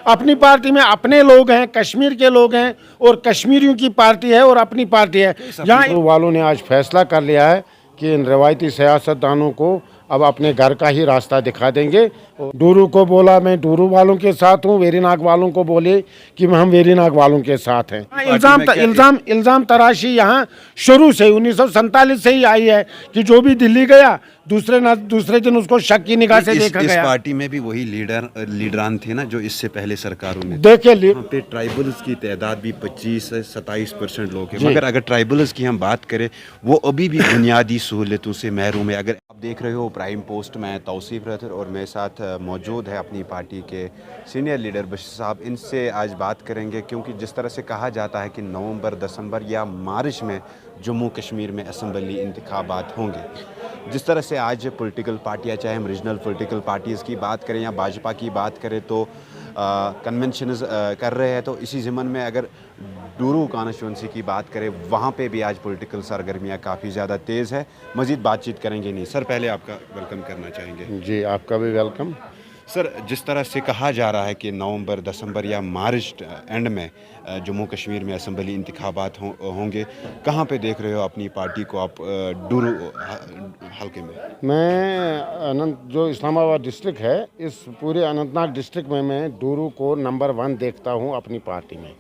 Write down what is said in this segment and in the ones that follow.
अपनी पार्टी में अपने लोग हैं, कश्मीर के लोग हैं और कश्मीरियों की पार्टी है और अपनी पार्टी है। यहाँ वालों ने आज फैसला कर लिया है कि इन रवायती सियासतदानों को अब अपने घर का ही रास्ता दिखा देंगे। डूरू को बोला मैं डूरू वालों के साथ हूँ, वेरीनाग वालों को बोले कि हम वेरीनाग वालों के साथ हैं। इल्ज़ाम तराशी यहाँ शुरू से 1947 से ही आई है कि जो भी दिल्ली गया दूसरे दिन उसको शक की निगाह से देखा गया। इस पार्टी में भी वही लीडरान थे ना जो इससे पहले सरकारों में देखिए यहाँ पे ट्राइबल्स की तादाद भी 25 से 27% लोग हैं, मगर अगर ट्राइबल्स की हम बात करें वो अभी भी बुनियादी सहूलतों से महरूम है। अगर आप देख रहे हो प्राइम पोस्ट में तौसीफ रथर और मेरे साथ मौजूद है अपनी पार्टी के सीनियर लीडर बशीर साहब, इनसे आज बात करेंगे क्योंकि जिस तरह से कहा जाता है कि नवंबर, दिसंबर या मार्च में जम्मू कश्मीर में असम्बली इंतखाबात होंगे। जिस तरह से आज पॉलिटिकल पार्टियाँ, चाहे हम रीजनल पॉलिटिकल पार्टीज़ की बात करें या भाजपा की बात करें तो कन्वेंशन कर रहे हैं, तो इसी ज़मन में अगर डूरू कॉन्स्टिट्यूंसी की बात करें वहाँ पे भी आज पॉलिटिकल सरगर्मियाँ काफ़ी ज़्यादा तेज़ है। मज़ीद बातचीत करेंगे। नहीं सर, पहले आपका वेलकम करना चाहेंगे। जी, आपका भी वेलकम। सर, जिस तरह से कहा जा रहा है कि नवंबर, दिसंबर या मार्च एंड में जम्मू कश्मीर में असम्बली इंतखाबात होंगे, कहाँ पे देख रहे हो अपनी पार्टी को आप डूरू हल्के में? मैं जो इस्लामाबाद डिस्ट्रिक्ट है, इस पूरे अनंतनाग डिस्ट्रिक्ट में मैं डूरू को नंबर 1 देखता हूँ अपनी पार्टी में,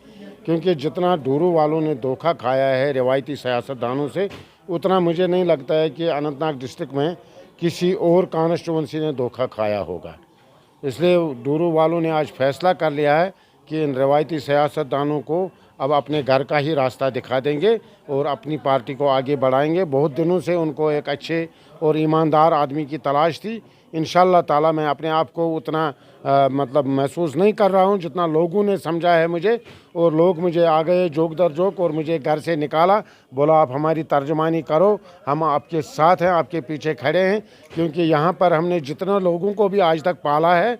क्योंकि जितना डूरू वालों ने धोखा खाया है रिवायती सियासतदानों से, उतना मुझे नहीं लगता है कि अनंतनाग डिस्ट्रिक्ट में किसी और कॉन्स्टिट्यूंसी ने धोखा खाया होगा। इसलिए डूरू वालों ने आज फैसला कर लिया है कि इन रवायती सियासतदानों को अब अपने घर का ही रास्ता दिखा देंगे और अपनी पार्टी को आगे बढ़ाएंगे। बहुत दिनों से उनको एक अच्छे और ईमानदार आदमी की तलाश थी। इंशाअल्लाह ताला मैं अपने आप को उतना मतलब महसूस नहीं कर रहा हूँ जितना लोगों ने समझा है मुझे, और लोग मुझे आ गए जोक दर जोक और मुझे घर से निकाला, बोला आप हमारी तर्जमानी करो, हम आपके साथ हैं, आपके पीछे खड़े हैं। क्योंकि यहाँ पर हमने जितना लोगों को भी आज तक पाला है,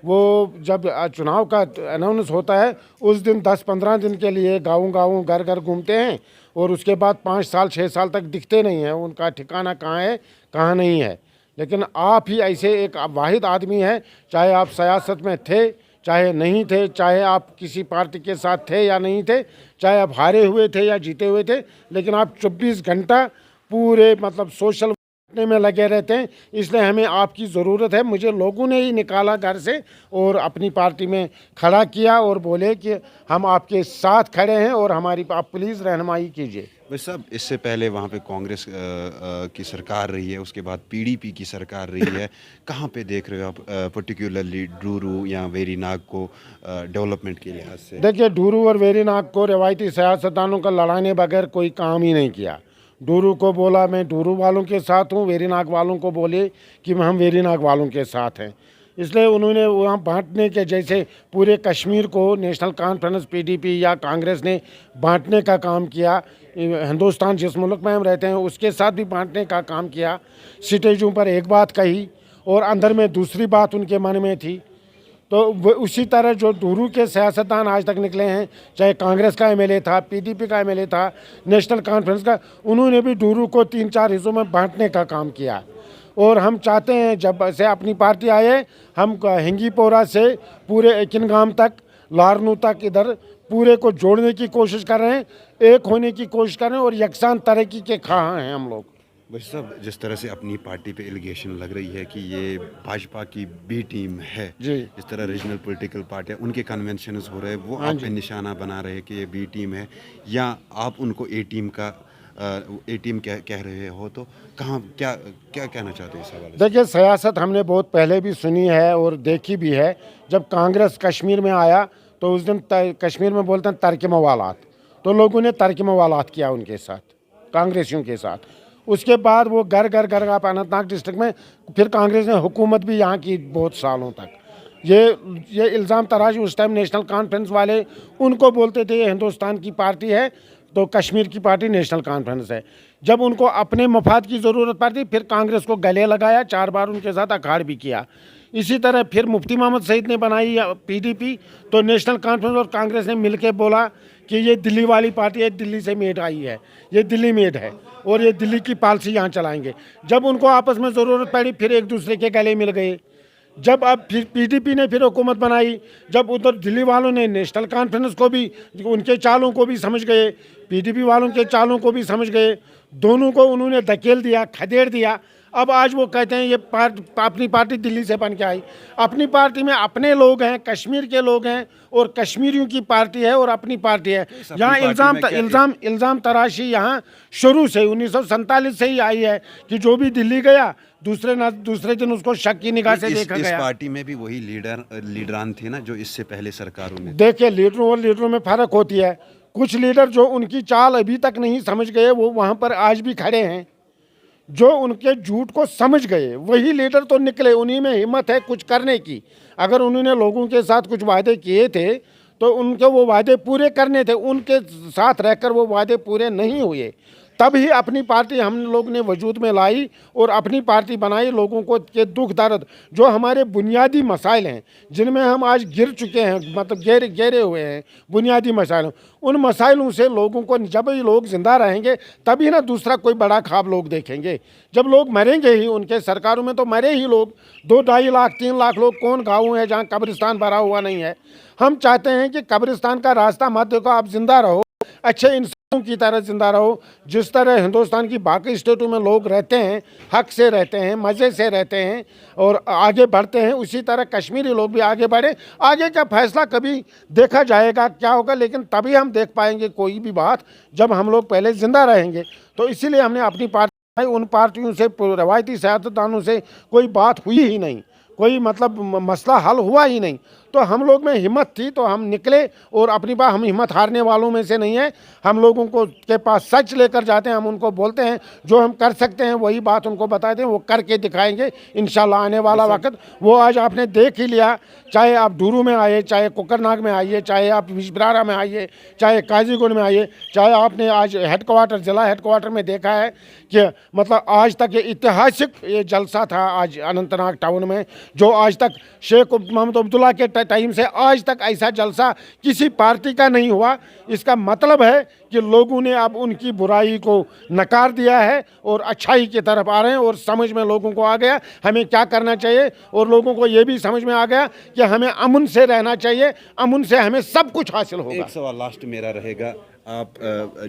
वो जब चुनाव का अनाउंस होता है उस दिन 10-15 दिन के लिए गाँव घर घर घूमते हैं और उसके बाद 5 साल 6 साल तक दिखते नहीं हैं, उनका ठिकाना कहाँ है कहाँ नहीं है। लेकिन आप ही ऐसे एक वाहिद आदमी हैं, चाहे आप सियासत में थे चाहे नहीं थे, चाहे आप किसी पार्टी के साथ थे या नहीं थे, चाहे आप हारे हुए थे या जीते हुए थे, लेकिन आप 24 घंटा पूरे मतलब सोशल में लगे रहते हैं। इसलिए हमें आपकी ज़रूरत है। मुझे लोगों ने ही निकाला घर से और अपनी पार्टी में खड़ा किया और बोले कि हम आपके साथ खड़े हैं और हमारी आप प्लीज़ रहनुमाई कीजिए। वैसे साहब, इससे पहले वहाँ पे कांग्रेस की सरकार रही है, उसके बाद पीडीपी की सरकार रही है। कहाँ पे देख रहे हो आप पर्टिकुलरली डूरू या वेरीनाग को डेवलपमेंट के लिहाज से? देखिए, डूरू और वेरीनाग को रवायती सियासतदानों का लड़ाने बगैर कोई काम ही नहीं किया। डूरू को बोला मैं डूरू वालों के साथ हूँ, वेरीनाग वालों को बोले कि हम वेरीनाग वालों के साथ हैं। इसलिए उन्होंने वहाँ बांटने के, जैसे पूरे कश्मीर को नेशनल कॉन्फ्रेंस पीडीपी या कांग्रेस ने बांटने का काम किया, हिंदुस्तान जिस मुल्क में हम रहते हैं उसके साथ भी बांटने का काम किया। स्टेजों पर एक बात कही और अंदर में दूसरी बात उनके मन में थी। तो उसी तरह जो डूरू के सियासतदान आज तक निकले हैं, चाहे कांग्रेस का एमएलए था, पीडीपी का एमएलए था, नेशनल कॉन्फ्रेंस का, उन्होंने भी डूरू को 3-4 हिस्सों में बांटने का काम किया। और हम चाहते हैं जब से अपनी पार्टी आए, हम हिंगीपोरा से पूरे किनगाम तक, लारनू तक, इधर पूरे को जोड़ने की कोशिश कर रहे हैं, एक होने की कोशिश कर रहे हैं और यकसान तरक्की के ख़्वाह हैं हम लोग। वैसे साहब, जिस तरह से अपनी पार्टी पे एलिगेशन लग रही है कि ये भाजपा की बी टीम है, जी, इस तरह रीजनल पॉलिटिकल पार्टियाँ उनके कन्वेंशंस हो रहे हैं, वो आप पे निशाना बना रहे हैं कि ये बी टीम है, या आप उनको ए टीम कह रहे हो, तो कहाँ क्या क्या कहना चाहते हैं इस हवाले से? देखिए, सियासत हमने बहुत पहले भी सुनी है और देखी भी है। जब कांग्रेस कश्मीर में आया तो उस दिन कश्मीर में बोलते हैं तरक मवालात, तो लोगों ने तरक मवालात किया उनके साथ, कांग्रेसियों के साथ। उसके बाद वो घर आप अनंतनाग डिस्ट्रिक्ट में फिर कांग्रेस ने हुकूमत भी यहाँ की बहुत सालों तक। ये इल्ज़ाम तराश उस टाइम नेशनल कॉन्फ्रेंस वाले उनको बोलते थे ये हिंदुस्तान की पार्टी है तो कश्मीर की पार्टी नेशनल कॉन्फ्रेंस है। जब उनको अपने मफाद की ज़रूरत पड़ती फिर कांग्रेस को गले लगाया, 4 बार उनके साथ अखाड़ भी किया। इसी तरह फिर मुफ्ती मोहम्मद सईद ने बनाई पीडीपी, तो नेशनल कॉन्फ्रेंस और कांग्रेस ने मिलकर बोला कि ये दिल्ली वाली पार्टी है, दिल्ली से मेड आई है, ये दिल्ली मेड है और ये दिल्ली की पॉलिसी यहाँ चलाएंगे। जब उनको आपस में ज़रूरत पड़ी फिर एक दूसरे के गले मिल गए। जब अब फिर पीडीपी ने फिर हुकूमत बनाई, जब उधर दिल्ली वालों ने नेशनल कॉन्फ्रेंस को भी, उनके चालों को भी समझ गए, पीडीपी वालों के चालों को भी समझ गए, दोनों को उन्होंने धकेल दिया, खदेड़ दिया। अब आज वो कहते हैं ये अपनी पार्टी दिल्ली से बन के आई। अपनी पार्टी में अपने लोग हैं, कश्मीर के लोग हैं, और कश्मीरियों की पार्टी है और अपनी पार्टी है। यहाँ इल्ज़ाम तराशी यहाँ शुरू से 1947 से ही आई है कि जो भी दिल्ली गया दूसरे दिन उसको शक की निगाह से देखा गया। इस पार्टी में भी वही लीडरान थे ना जो इससे पहले सरकारों में। देखिए, लीडरों और लीडरों में फ़र्क होती है। कुछ लीडर जो उनकी चाल अभी तक नहीं समझ गए वो वहाँ पर आज भी खड़े हैं। जो उनके झूठ को समझ गए वही लीडर तो निकले, उन्हीं में हिम्मत है कुछ करने की। अगर उन्होंने लोगों के साथ कुछ वादे किए थे तो उनके वो वादे पूरे करने थे, उनके साथ रहकर वो वादे पूरे नहीं हुए। तभी अपनी पार्टी हम लोग ने वजूद में लाई और अपनी पार्टी बनाई। लोगों को के दुख दर्द, जो हमारे बुनियादी मसाइल हैं जिनमें हम आज गिर चुके हैं, मतलब गहरे हुए हैं बुनियादी मसाइल, उन मसाइलों से लोगों को, जब ये लोग ज़िंदा रहेंगे तभी ना दूसरा कोई बड़ा ख्वाब लोग देखेंगे। जब लोग मरेंगे ही, उनके सरकारों में तो मरे ही लोग, 2-2.5 लाख 3 लाख लोग कौन गाँव है जहाँ कब्रिस्तान भरा हुआ नहीं है। हम चाहते हैं कि कब्रिस्तान का रास्ता मत देखो, आप जिंदा रहो, अच्छे इंसानों की तरह जिंदा रहो। जिस तरह हिंदुस्तान की बाकी स्टेटों में लोग रहते हैं, हक से रहते हैं, मज़े से रहते हैं और आगे बढ़ते हैं, उसी तरह कश्मीरी लोग भी आगे बढ़े। आगे का फैसला कभी देखा जाएगा क्या होगा, लेकिन तभी हम देख पाएंगे कोई भी बात जब हम लोग पहले ज़िंदा रहेंगे। तो इसीलिए हमने अपनी पार्टी, उन पार्टियों से, रवायती सियासतदानों से कोई बात हुई ही नहीं, कोई मतलब मसला हल हुआ ही नहीं। तो हम लोग में हिम्मत थी तो हम निकले और अपनी बात, हम हिम्मत हारने वालों में से नहीं है। हम लोगों को के पास सच लेकर जाते हैं, हम उनको बोलते हैं जो हम कर सकते हैं वही बात उनको बताते हैं, वो करके दिखाएंगे इंशाल्लाह। आने वाला वक्त वो आज आपने देख ही लिया, चाहे आप डूरू में आइए, चाहे कोकरनाग में आइए, चाहे आप बिजबरारा में आइए, चाहे काजीगुंड में आइए, चाहे आपने आज हेडक्वार्टर, जिला हेडक्वार्टर में देखा है कि मतलब आज तक ये ऐतिहासिक ये जलसा था आज अनंतनाग टाउन में, जो आज तक शेख मोहम्मद अब्दुल्ला के टाइम से आज तक ऐसा जलसा किसी पार्टी का नहीं हुआ। इसका मतलब है कि लोगों ने अब उनकी बुराई को नकार दिया है और अच्छाई की तरफ आ रहे हैं, और समझ में लोगों को आ गया हमें क्या करना चाहिए, और लोगों को ये भी समझ में आ गया कि हमें अमन से रहना चाहिए, अमन से हमें सब कुछ हासिल होगा। एक सवाल लास्ट मेरा रहेगा, आप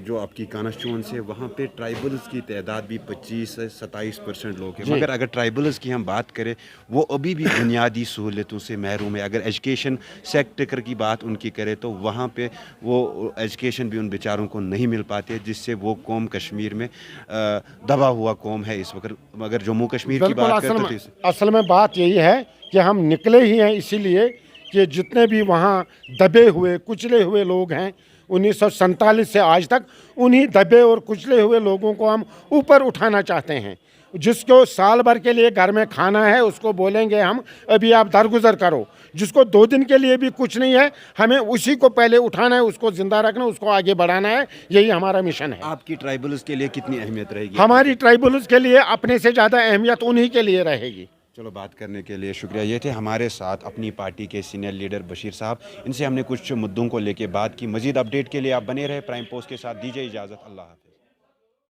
जो आपकी कॉन्स्टिट्यूएंसी है वहाँ पे ट्राइबल्स की तादाद भी 25 से 27% लोग हैं, मगर अगर ट्राइबल्स की हम बात करें वो अभी भी बुनियादी सहूलतों से महरूम है। अगर एजुकेशन सेक्टर की बात उनकी करें तो वहाँ पे वो एजुकेशन भी उन बेचारों को नहीं मिल पाती, जिससे वो कौम कश्मीर में दबा हुआ कौम है इस वक्त। अगर जम्मू कश्मीर की बात करें तो असल में बात यही है कि हम निकले ही हैं इसीलिए कि जितने भी वहाँ दबे हुए कुचले हुए लोग हैं 1947 से आज तक, उन्हीं दबे और कुचले हुए लोगों को हम ऊपर उठाना चाहते हैं। जिसको साल भर के लिए घर में खाना है उसको बोलेंगे हम अभी आप दरगुजर करो, जिसको 2 दिन के लिए भी कुछ नहीं है हमें उसी को पहले उठाना है, उसको ज़िंदा रखना, उसको आगे बढ़ाना है, यही हमारा मिशन है। आपकी ट्राइबल्स के लिए कितनी अहमियत रहेगी? हमारी ट्राइबल्स के लिए अपने से ज़्यादा अहमियत उन्हीं के लिए रहेगी। चलो, बात करने के लिए शुक्रिया। ये थे हमारे साथ अपनी पार्टी के सीनियर लीडर बशीर साहब, इनसे हमने कुछ मुद्दों को लेकर बात की। मजीद अपडेट के लिए आप बने रहे प्राइम पोस्ट के साथ। दीजिए इजाज़त, अल्लाह हाफ़िज़।